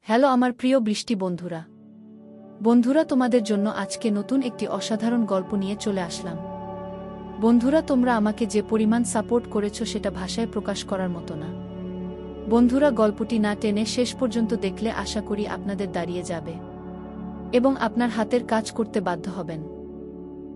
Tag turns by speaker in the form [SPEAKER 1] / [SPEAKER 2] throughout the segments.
[SPEAKER 1] Hello আমার প্রিয় বৃষ্টি বন্ধুরা। বন্ধুরা, তোমাদের জন্য আজকে নতুন একটি অসাধারণ গল্প নিয়ে চলে আসলাম। বন্ধুরা, তোমরা আমাকে যে পরিমাণ সাপোর্ট করেছো সেটা ভাষায় প্রকাশ করার মতো না। বন্ধুরা, গল্পটি না টেনে শেষ পর্যন্ত দেখলে আশা করি আপনাদের দাঁড়িয়ে যাবে এবং আপনার হাতের কাজ করতে বাধ্য হবেন।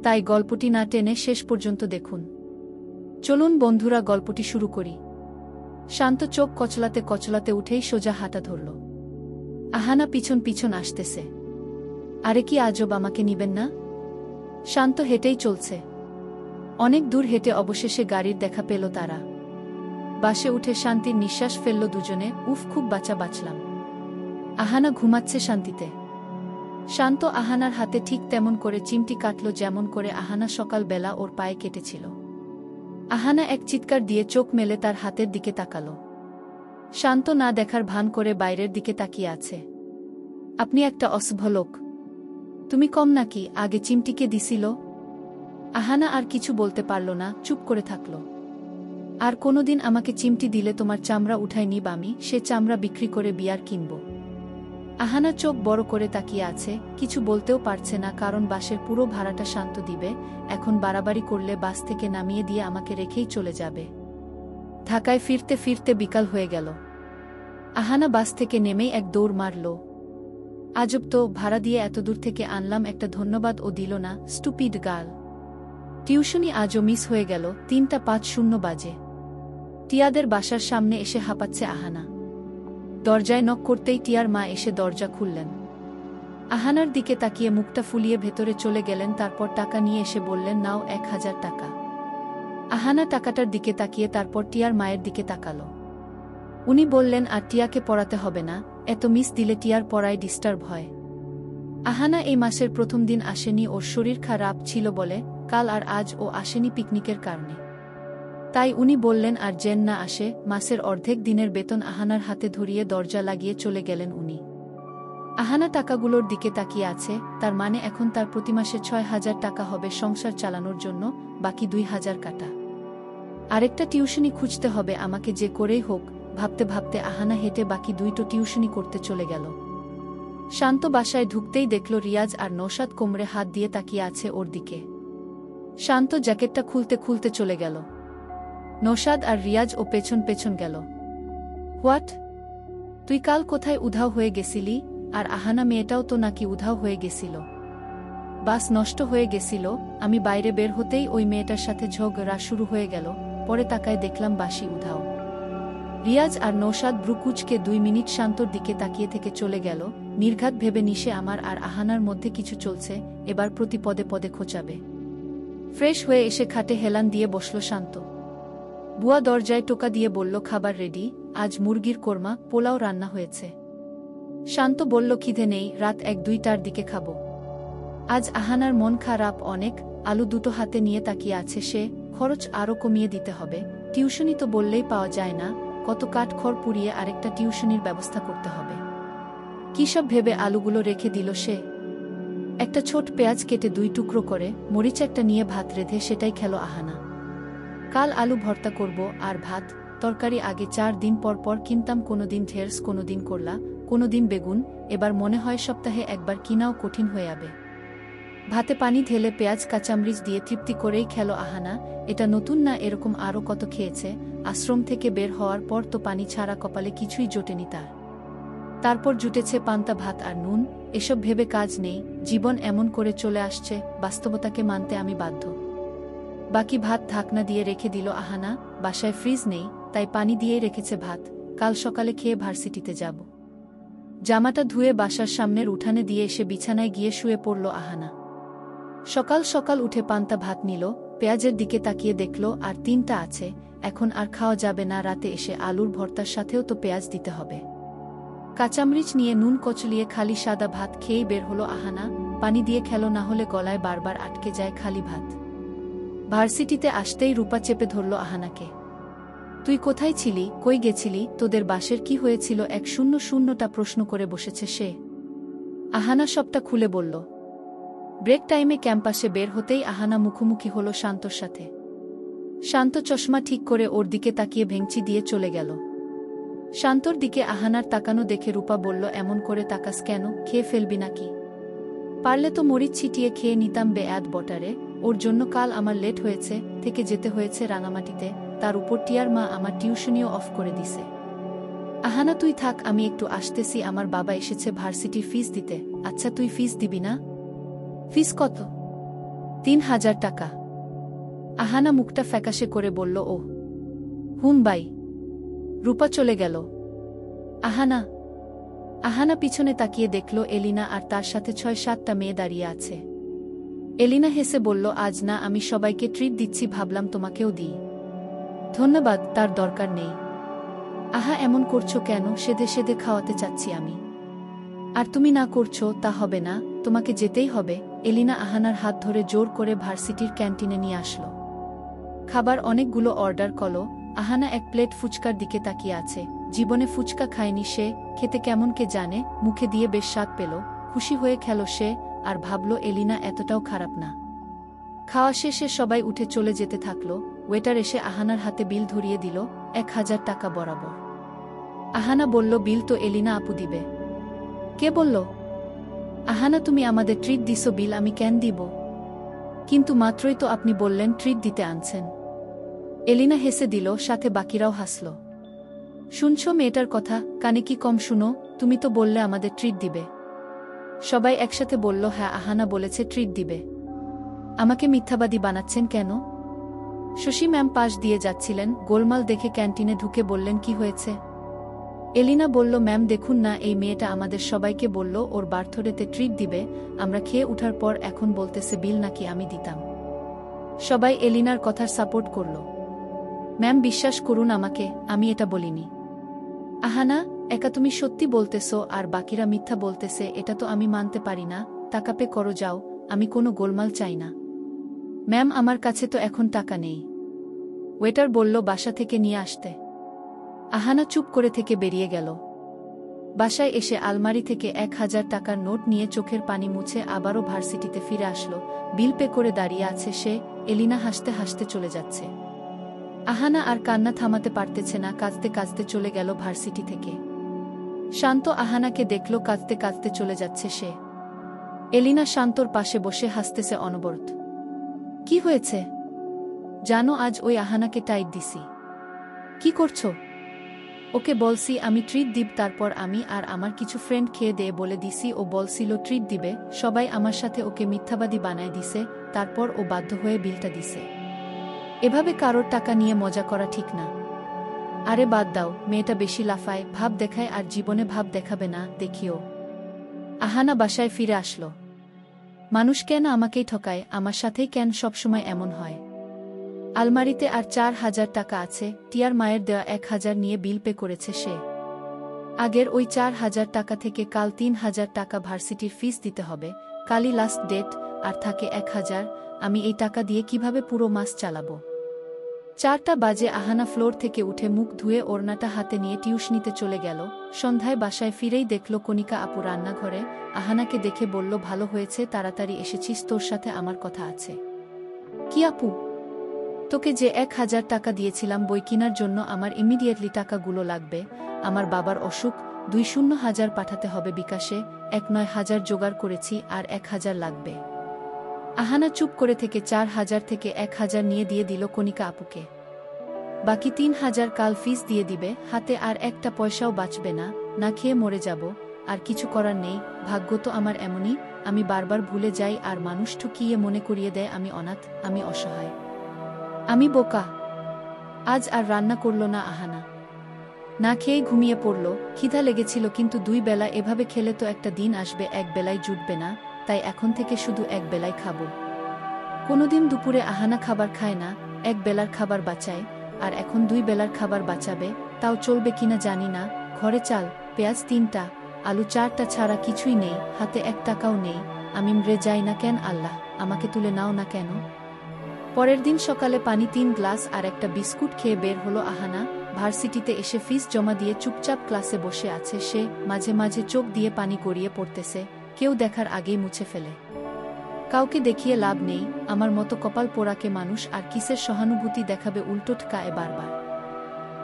[SPEAKER 1] তাই গল্পটি না টেনে শেষ পর্যন্ত দেখুন। চলুন বন্ধুরা, গল্পটি শুরু করি। শান্ত চোখ কচলাতে কচলাতে উঠেই সোজা হাঁটা ধরল। আহানা পিছন পিছন আসতেছে। আরে কি আজব, আমাকে নিবেন না? শান্ত হেঁটেই চলছে। অনেক দূর হেঁটে অবশেষে গাড়ির দেখা পেল তারা। বাসে উঠে শান্তির নিঃশ্বাস ফেলল দুজনে। উফ, খুব বাঁচলাম। আহানা ঘুমাচ্ছে শান্তিতে। শান্ত আহানার হাতে ঠিক তেমন করে চিমটি কাটল যেমন করে আহানা সকালবেলা ওর পায়ে কেটেছিল। আহানা এক চিৎকার দিয়ে চোখ মেলে তার হাতের দিকে তাকাল। শান্ত না দেখার ভান করে বাইরের দিকে তাকিয়ে আছে। আপনি একটা অসভ্য লোক। তুমি কম নাকি? আগে চিমটিকে দিছিল। আহানা আর কিছু বলতে পারল না, চুপ করে থাকল। আর কোনোদিন আমাকে চিমটি দিলে তোমার চামড়া উঠায় নিব আমি, সে চামড়া বিক্রি করে বিয়ার কিনব। আহানা চোখ বড় করে তাকিয়ে আছে, কিছু বলতেও পারছে না, কারণ বাসের পুরো ভাড়াটা শান্ত দিবে। এখন বাড়াবাড়ি করলে বাস থেকে নামিয়ে দিয়ে আমাকে রেখেই চলে যাবে। ঢাকায় ফিরতে ফিরতে বিকাল হয়ে গেল। আহানা বাস থেকে নেমেই এক দৌড় মারল। আজব তো, ভাড়া দিয়ে এত দূর থেকে আনলাম, একটা ধন্যবাদ ও দিল না, স্টুপিড গার্ল। টিউশনি আজও মিস হয়ে গেল। 3:05 বাজে। টিয়াদের বাসার সামনে এসে হাঁপাচ্ছে আহানা। দরজায় নক করতেই টিয়ার মা এসে দরজা খুললেন। আহানার দিকে তাকিয়ে মুখটা ফুলিয়ে ভেতরে চলে গেলেন, তারপর টাকা নিয়ে এসে বললেন, নাও 1000 টাকা। আহানা টাকাটার দিকে তাকিয়ে তারপর টিয়ার মায়ের দিকে তাকাল। উনি বললেন, আর টিয়াকে পড়াতে হবে না, এত মিস দিলে টিয়ার পড়ায় ডিস্টার্ব হয়। আহানা এই মাসের প্রথম দিন আসেনি, ওর শরীর খারাপ ছিল বলে। কাল আর আজ ও আসেনি পিকনিকের কারণে। তাই উনি বললেন আর যেন না আসে। মাসের অর্ধেক দিনের বেতন আহানার হাতে ধরিয়ে দরজা লাগিয়ে চলে গেলেন উনি। আহানা টাকাগুলোর দিকে তাকিয়ে আছে, তার মানে এখন তার প্রতি মাসে 6000 টাকা হবে সংসার চালানোর জন্য, বাকি 2000 কাটা। আরেকটা টিউশনি খুঁজতে হবে আমাকে, যে করেই হোক। ভাবতে ভাবতে আহানা হেঁটে বাকি 2টো টিউশনি করতে চলে গেল। শান্ত বাসায় ঢুকতেই দেখল রিয়াজ আর নৌশাদ কোমরে হাত দিয়ে তাকিয়ে আছে ওর দিকে। শান্ত জ্যাকেটটা খুলতে খুলতে চলে গেল। নৌশাদ আর রিয়াজ ও পেছন পেছন গেল। হোয়াট? তুই কাল কোথায় উধাও হয়ে গেছিলি? আর আহানা মেয়েটাও তো নাকি উধাও হয়ে গেছিল। বাস নষ্ট হয়ে গেছিল, আমি বাইরে বের হতেই ওই মেয়েটার সাথে ঝগড়া শুরু হয়ে গেল, পরে তাকায় দেখলাম বাসি উধাও। রিয়াজ আর নৌশাদ ব্রুকুচকে 2 মিনিট শান্তর দিকে তাকিয়ে থেকে চলে গেল। নির্ঘাত ভেবে নিশে আমার আর আহানার মধ্যে কিছু চলছে, এবার প্রতি পদে পদে খোঁচাবে। ফ্রেশ হয়ে এসে খাটে হেলান দিয়ে বসল শান্ত। বুয়া দরজায় টোকা দিয়ে বলল, খাবার রেডি, আজ মুরগির কোরমা পোলাও রান্না হয়েছে। শান্ত বলল, খিদে নেই, রাত 1-2টার দিকে খাবো। আজ আহানার মন খারাপ অনেক। আলু দুটো হাতে নিয়ে তাকিয়ে আছে সে। খরচ আরও কমিয়ে দিতে হবে, টিউশনি তো বললেই পাওয়া যায় না, কত কাঠ খড় পুড়িয়ে আরেকটা টিউশনির ব্যবস্থা করতে হবে। কী সব ভেবে আলুগুলো রেখে দিল সে। একটা ছোট পেঁয়াজ কেটে 2 টুকরো করে মরিচ একটা নিয়ে ভাত রেঁধে সেটাই খেল আহানা। কাল আলু ভর্তা করব আর ভাত তরকারি। আগে 4 দিন পর পর কিনতাম, কোনোদিন ঢেঁড়স, কোনোদিন করলা, কোনোদিন বেগুন। এবার মনে হয় সপ্তাহে একবার কিনাও কঠিন হয়ে যাবে। ভাতে পানি ঢেলে পেঁয়াজ কাঁচামরিচ দিয়ে তৃপ্তি করেই খেল আহানা। এটা নতুন না, এরকম আরও কত খেয়েছে। আশ্রম থেকে বের হওয়ার পর তো পানি ছাড়া কপালে কিছুই জোটেনি তার। তারপর জুটেছে পান্তা ভাত আর নুন। এসব ভেবে কাজ নেই, জীবন এমন করে চলে আসছে, বাস্তবতাকে মানতে আমি বাধ্য। বাকি ভাত ঢাকনা দিয়ে রেখে দিল আহানা। বাসায় ফ্রিজ নেই, তাই পানি দিয়েই রেখেছে ভাত, কাল সকালে খেয়ে ভার্সিটিতে যাব। জামাটা ধুয়ে বাসার সামনের উঠানে দিয়ে এসে বিছানায় গিয়ে শুয়ে পড়ল আহানা। সকাল সকাল উঠে পান্তা ভাত নিল, পেঁয়াজের দিকে তাকিয়ে দেখল আর 3টা আছে, এখন আর খাওয়া যাবে না। রাতে এসে আলুর ভর্তার সাথেও তো পেঁয়াজ দিতে হবে। কাঁচামরিচ নিয়ে নুন কচলিয়ে খালি সাদা ভাত খেয়েই বের হলো আহানা। পানি দিয়ে খেলো, না হলে গলায় বারবার আটকে যায় খালি ভাত। ভার্সিটিতে আসতেই রূপা চেপে ধরল আহানাকে। তুই কোথায় ছিলি, কই গেছিলি, তোদের বাসের কি হয়েছিল? 100টা প্রশ্ন করে বসেছে সে। আহানা সবটা খুলে বলল। ব্রেক টাইমে ক্যাম্পাসে বের হতেই আহানা মুখোমুখি হলো শান্তর সাথে। শান্ত চশমা ঠিক করে ওর দিকে তাকিয়ে ভেঙচি দিয়ে চলে গেল। শান্তর দিকে আহানার তাকানো দেখে রূপা বলল, এমন করে তাকাস কেন, খেয়ে ফেলবি নাকি? পারলে তো মরিচ ছিটিয়ে খেয়ে নিতাম বেয়াদ বটারে, ওর জন্য কাল আমার লেট হয়েছে, থেকে যেতে হয়েছে রাঙামাটিতে, তার উপর টিয়ার মা আমার টিউশনিও অফ করে দিছে। আহানা তুই থাক, আমি একটু আসতেছি, আমার বাবা এসেছে ভার্সিটির ফিস দিতে। আচ্ছা তুই ফিস দিবি না? ফিস কত? ৩,০০০ টাকা। আহানা মুখটা ফ্যাকাশে করে বলল, ও হুন বাই। রূপা চলে গেল। আহানা আহানা পিছনে তাকিয়ে দেখল এলিনা আর তার সাথে ৬-৭টা মেয়ে দাঁড়িয়ে আছে। এলিনা হেসে বলল, আজ না আমি সবাইকে ট্রিট দিচ্ছি, ভাবলাম তোমাকেও দিই। ধন্যবাদ, তার দরকার নেই। আহা এমন করছো কেন, সেদে সেদে খাওয়াতে চাচ্ছি আমি। আর তুমি না করছো তা হবে না, তোমাকে যেতেই হবে। এলিনা আহানার হাত ধরে জোর করে ভার্সিটির ক্যান্টিনে নিয়ে আসলো। খাবার অনেকগুলো অর্ডার করলো। আহানা এক প্লেট ফুচকার দিকে তাকিয়ে আছে। জীবনে ফুচকা খায়নি সে, খেতে কেমন কে জানে, মুখে দিয়ে বেশ স্বাদ পেল, খুশি হয়ে খেল সে, আর ভাবল এলিনা এতটাও খারাপ না। খাওয়া শেষে সবাই উঠে চলে যেতে থাকল। ওয়েটার এসে আহানার হাতে বিল ধরিয়ে দিল, ১,০০০ টাকা বরাবর। আহানা বলল, বিল তো এলিনা আপু দিবে। কে বলল? আহানা তুমি আমাদের ট্রিট দিছো, বিল আমি কেন দিব? কিন্তু মাত্রই তো আপনি বললেন ট্রিট দিতে আনছেন। এলিনা হেসে দিল, সাথে বাকিরাও হাসল। শুনছো মেয়েটার কথা, কানে কি কম শুনো, তুমি তো বললে আমাদের ট্রিট দিবে। সবাই একসাথে বলল, হ্যাঁ আহানা বলেছে ট্রিট দিবে। আমাকে মিথ্যাবাদী বানাচ্ছেন কেন? শশী ম্যাম পাশ দিয়ে যাচ্ছিলেন, গোলমাল দেখে ক্যান্টিনে ঢুকে বললেন, কি হয়েছে? এলিনা বলল, ম্যাম দেখুন না, এই মেয়েটা আমাদের সবাইকে বলল ওর বার্থডেতে ট্রিট দিবে, আমরা খেয়ে উঠার পর এখন বলতেছে বিল নাকি আমি দিতাম। সবাই এলিনার কথার সাপোর্ট করল। ম্যাম বিশ্বাস করুন আমাকে, আমি এটা বলিনি। আহানা একা তুমি সত্যি বলতেছো আর বাকিরা মিথ্যা বলতেছে, এটা তো আমি মানতে পারি না। টাকা পে করো যাও, আমি কোনো গোলমাল চাই না। ম্যাম আমার কাছে তো এখন টাকা নেই। ওয়েটার বলল বাসা থেকে নিয়ে আসতে। আহানা চুপ করে থেকে বেরিয়ে গেল। বাসায় এসে আলমারি থেকে ১,০০০ টাকার নোট নিয়ে চোখের পানি মুছে আবারও ভার্সিটিতে ফিরে আসলো। বিল পে করে দাঁড়িয়ে আছে সে, এলিনা হাসতে হাসতে চলে যাচ্ছে। আহানা আর কান্না থামাতে পারতেছে না, কাঁদতে কাঁদতে চলে গেল ভার্সিটি থেকে। শান্ত আহানাকে দেখল কাঁদতে কাঁদতে চলে যাচ্ছে সে। এলিনা শান্তর পাশে বসে হাসতেছে অনবরত। কি হয়েছে? জানো আজ ওই আহানাকে টাইট দিছি। কি করছো? ওকে বলছি আমি ট্রিট দিব, তারপর আমি আর আমার কিছু ফ্রেন্ড খেয়ে দিয়ে বলে দিছি ও বলছিল ট্রিট দিবে, সবাই আমার সাথে ওকে মিথ্যাবাদী বানায় দিছে, তারপর ও বাধ্য হয়ে বিলটা দিছে। এভাবে কারোর টাকা নিয়ে মজা করা ঠিক না। আরে বাদ দাও, মেয়েটা বেশি লাফায়, ভাব দেখায় আর জীবনে ভাব দেখাবে না, দেখিও। আহানা বাসায় ফিরে আসলো। মানুষ কেন আমাকেই ঠকায়, আমার সাথেই কেন সবসময় এমন হয়? আলমারিতে আর ৪,০০০ টাকা আছে, টিয়ার মায়ের দেওয়া ১,০০০ নিয়ে বিল পে করেছে সে। আগের ওই ৪,০০০ টাকা থেকে কাল ৩,০০০ টাকা ভার্সিটির ফিস দিতে হবে, কালই লাস্ট ডেট, আর থাকে ১,০০০। আমি এই টাকা দিয়ে কিভাবে পুরো মাস চালাবো? ৪টা বাজে আহানা ফ্লোর থেকে উঠে মুখ ধুয়ে ওড়নাটা হাতে নিয়ে টিউশনিতে চলে গেল। সন্ধ্যায় বাসায় ফিরেই দেখল কণিকা আপু রান্নাঘরে। আহানাকে দেখে বলল, ভালো হয়েছে তাড়াতাড়ি এসেছিস, তোর সাথে আমার কথা আছে। কি আপু? তোকে যে ১,০০০ টাকা দিয়েছিলাম বই কেনার জন্য, আমার ইমিডিয়েটলি টাকাগুলো লাগবে। আমার বাবার অসুখ, ২০,০০০ পাঠাতে হবে বিকাশে, ১,৯,০০০ জোগাড় করেছি, আর ১,০০০ লাগবে। আহানা চুপ করে থেকে ৪,০০০ থেকে ১,০০০ নিয়ে দিয়ে দিল কণিকা আপুকে। বাকি ৩,০০০ কাল ফিস দিয়ে দিবে, হাতে আর একটা পয়সাও বাঁচবে না, না খেয়ে মরে যাব। আর কিছু করার নেই, ভাগ্য তো আমার এমনই, আমি বারবার ভুলে যাই আর মানুষ ঠকিয়ে মনে করিয়ে দেয় আমি অনাথ, আমি অসহায়, আমি বোকা। আজ আর রান্না করল না আহানা। না খেয়েই ঘুমিয়ে পড়ল। খিদা লেগেছিল, কিন্তু ২ বেলা এভাবে খেলে তো একটা দিন আসবে এক বেলায় জুটবে না, তাই এখন থেকে শুধু এক বেলায় খাব। কোনোদিন দুপুরে আহানা খাবার খায় না, এক বেলার খাবার বাঁচায়, আর এখন ২ বেলার খাবার বাঁচাবে, তাও চলবে কিনা জানি না। ঘরে চাল, পেঁয়াজ ৩টা, আলু ৪টা ছাড়া কিছুই নেই, হাতে ১ টাকাও নেই। আমি মরে যাই না কেন আল্লাহ, আমাকে তুলে নাও না কেন? পরের দিন সকালে পানি ৩ গ্লাস আর একটা বিস্কুট খেয়ে বের হলো আহানা। ভার্সিটিতে এসে ফিস জমা দিয়ে চুপচাপ ক্লাসে বসে আছে সে, মাঝে মাঝে চোখ দিয়ে পানি গড়িয়ে পড়তেছে, কেউ দেখার আগেই মুছে ফেলে। কাউকে দেখিয়ে লাভ নেই, আমার মতো কপাল পোড়াকে মানুষ আর কিসের সহানুভূতি দেখাবে, উল্টো ঠকায় বারবার।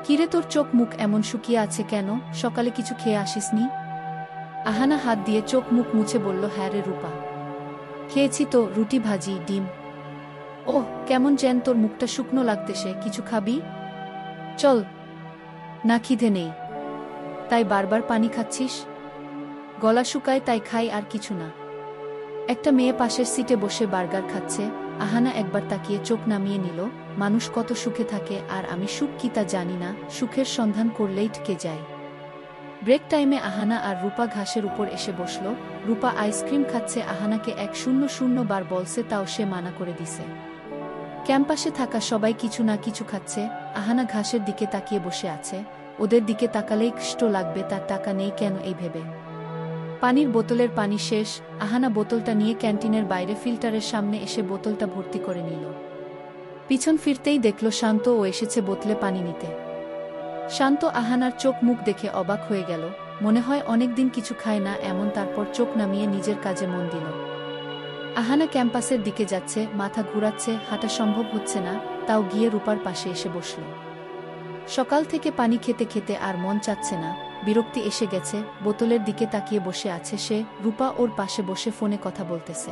[SPEAKER 1] কিরে তোর চোখ মুখ এমন শুকিয়ে আছে কেন, সকালে কিছু খেয়ে আসিসনি? আহানা হাত দিয়ে চোখ মুখ মুছে বলল, হ্যাঁ রে রূপা, খেয়েছি তো, রুটি ভাজি ডিম। ওহ, কেমন যেন তোর মুখটা শুকনো লাগতেছে, কিছু খাবি? চল। না, খিদে নেই। তাই বারবার পানি খাচ্ছিস? গলা শুকায় তাই খাই, আর কিছু না। একটা মেয়ে পাশের সিটে বসে বার্গার খাচ্ছে। আহানা একবার তাকিয়ে চোখ নামিয়ে নিল। মানুষ কত সুখে থাকে, আর আমি সুখ কি তা জানি না, সুখের সন্ধান করলেই ঠকে যাই। ব্রেক টাইমে আহানা আর রূপা ঘাসের উপর এসে বসল। রূপা আইসক্রিম খাচ্ছে, আহানাকে 100 বার বলছে, তাও সে মানা করে দিছে। ক্যাম্পাসে থাকা সবাই কিছু না কিছু খাচ্ছে, আহানা ঘাসের দিকে তাকিয়ে বসে আছে। ওদের দিকে তাকালেই কষ্ট লাগবে, তার টাকা নেই কেন এই ভেবে। পানির বোতলের পানি শেষ। আহানা বোতলটা নিয়ে ক্যান্টিনের বাইরে ফিল্টারের সামনে এসে বোতলটা ভর্তি করে নিল। পিছন ফিরতেই দেখল শান্ত ও এসেছে বোতলে পানি নিতে। শান্ত আহানার চোখ মুখ দেখে অবাক হয়ে গেল, মনে হয় অনেকদিন কিছু খায় না এমন। তারপর চোখ নামিয়ে নিজের কাজে মন দিল। আহানা ক্যাম্পাসের দিকে যাচ্ছে, মাথা ঘুরাচ্ছে, হাঁটা সম্ভব হচ্ছে না, তাও গিয়ে রূপার পাশে এসে বসল। সকাল থেকে পানি খেতে খেতে আর মন চাচ্ছে না, বিরক্তি এসে গেছে। বোতলের দিকে তাকিয়ে বসে আছে সে। রূপা ওর পাশে বসে ফোনে কথা বলতেছে।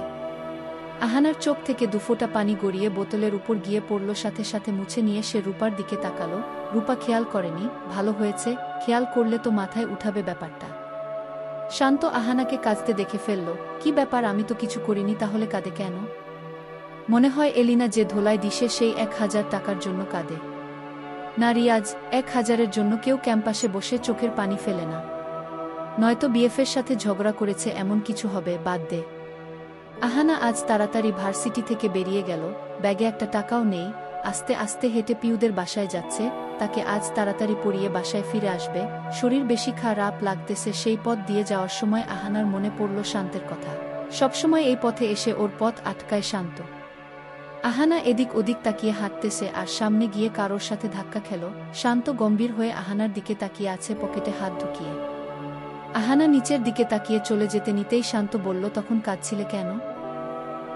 [SPEAKER 1] আহানার চোখ থেকে দুফোঁটা পানি গড়িয়ে বোতলের উপর গিয়ে পড়ল, সাথে সাথে মুছে নিয়ে সে রূপার দিকে তাকালো। রূপা খেয়াল করেনি। ভালো হয়েছে, খেয়াল করলে তো মাথায় উঠাবে ব্যাপারটা। শান্ত আহানাকে কাঁদতে দেখে ফেলল। কি ব্যাপার, আমি তো কিছু করিনি, তাহলে কাঁদে কেন? মনে হয় এলিনা যে ধোলায় দিশে সেই 1000 টাকার জন্য কাঁদে। না রিয়াজ, 1000-এর জন্য কেউ ক্যাম্পাসে বসে চোখের পানি ফেলে না। নয়তো বিএফের সাথে ঝগড়া করেছে, এমন কিছু হবে, বাদ দে। আহানা আজ তাড়াতাড়ি ভার্সিটি থেকে বেরিয়ে গেল, ব্যাগে একটা টাকাও নেই। আস্তে আস্তে হেঁটে পিউদের বাসায় যাচ্ছে। তাকে আজ তাড়াতাড়ি পড়িয়ে বাসায় ফিরে আসবে। শরীর বেশি খারাপ লাগতেছে। সেই পথ দিয়ে যাওয়ার সময় আহানার মনে পড়ল শান্তের কথা। সবসময় এই পথে এসে ওর পথ আটকায় শান্ত। আহানা এদিক ওদিক তাকিয়ে হাঁটতেছে, আর সামনে গিয়ে কারোর সাথে ধাক্কা খেল। শান্ত গম্ভীর হয়ে আহানার দিকে তাকিয়ে আছে, পকেটে হাত ঢুকিয়ে। আহানা নিচের দিকে তাকিয়ে চলে যেতে নিতেই শান্ত বলল, তখন কাঁদছিলে কেন?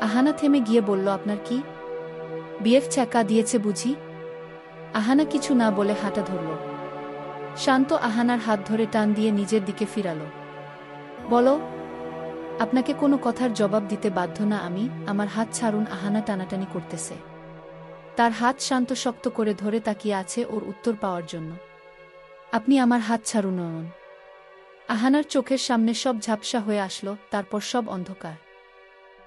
[SPEAKER 1] আহানা থেমে গিয়ে বলল, আপনার কি বিএফ ছ্যাঁকা দিয়েছে বুঝি? আহানা কিছু না বলে হাঁটা ধরল। শান্ত আহানার হাত ধরে টান দিয়ে নিজের দিকে ফিরালো। বলো। আপনাকে কোনো কথার জবাব দিতে বাধ্য না আমি। আমার হাত ছাড়ুন। আহানা টানাটানি করতেছে। তার হাত শান্ত শক্ত করে ধরে তাকিয়ে আছে ওর উত্তর পাওয়ার জন্য। আপনি আমার হাত ছাড়ুন। আহানার চোখের সামনে সব ঝাপসা হয়ে আসলো, তারপর সব অন্ধকার।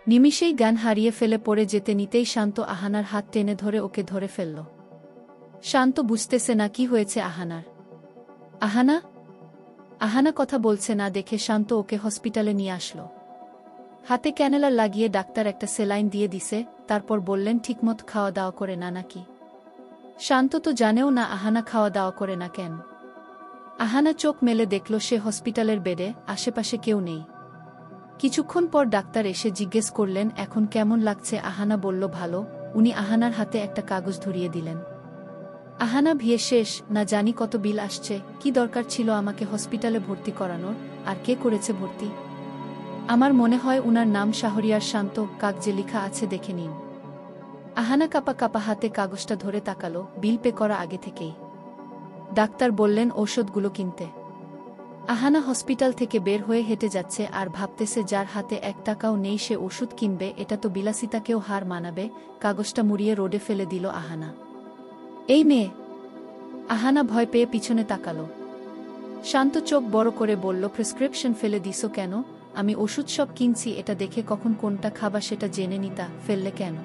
[SPEAKER 1] নিমিষেই জ্ঞান হারিয়ে ফেলে পড়ে যেতে নিতেই শান্ত আহানার হাত টেনে ধরে ওকে ধরে ফেলল। শান্ত বুঝতেছে না কি হয়েছে আহানার। আহানা আহানা কথা বলছে না দেখে শান্ত ওকে হসপিটালে নিয়ে আসলো। হাতে ক্যানেলার লাগিয়ে ডাক্তার একটা সেলাইন দিয়ে দিছে। তারপর বললেন, ঠিকমত খাওয়া দাওয়া করে না নাকি? শান্ত তো জানেও না আহানা খাওয়া দাওয়া করে না কেন। আহানা চোখ মেলে দেখল সে হসপিটালের বেডে, আশেপাশে কেউ নেই। কিছুক্ষণ পর ডাক্তার এসে জিজ্ঞেস করলেন, এখন কেমন লাগছে? আহানা বলল, ভালো। উনি আহানার হাতে একটা কাগজ ধরিয়ে দিলেন। আহানা ভিয়ে শেষ। না জানি কত বিল আসছে। কি দরকার ছিল আমাকে হসপিটালে ভর্তি করানোর? আর কে করেছে ভর্তি? আমার মনে হয় উনার নাম শাহরিয়ার শান্ত। কাগজে লেখা আছে, দেখে নিন। আহানা কাপা কাপা হাতে কাগজটা ধরে তাকালো। বিল পে করা আগে থেকেই। ডাক্তার বললেন ঔষধগুলো কিনতে। আহানা হসপিটাল থেকে বের হয়ে হেঁটে যাচ্ছে আর ভাবতেছে, যার হাতে 1 টাকাও নেই সে ওষুধ কিনবে, এটা তো বিলাসিতাকেও হার মানাবে। কাগজটা মুড়িয়ে রোডে ফেলে দিল আহানা। এই মেয়ে! আহানা ভয় পেয়ে পিছনে তাকালো। শান্ত চোখ বড় করে বলল, প্রেসক্রিপশন ফেলে দিছো কেন? আমি ওষুধ সব কিনছি, এটা দেখে কখন কোনটা খাবা সেটা জেনে নিতা, ফেললে কেন?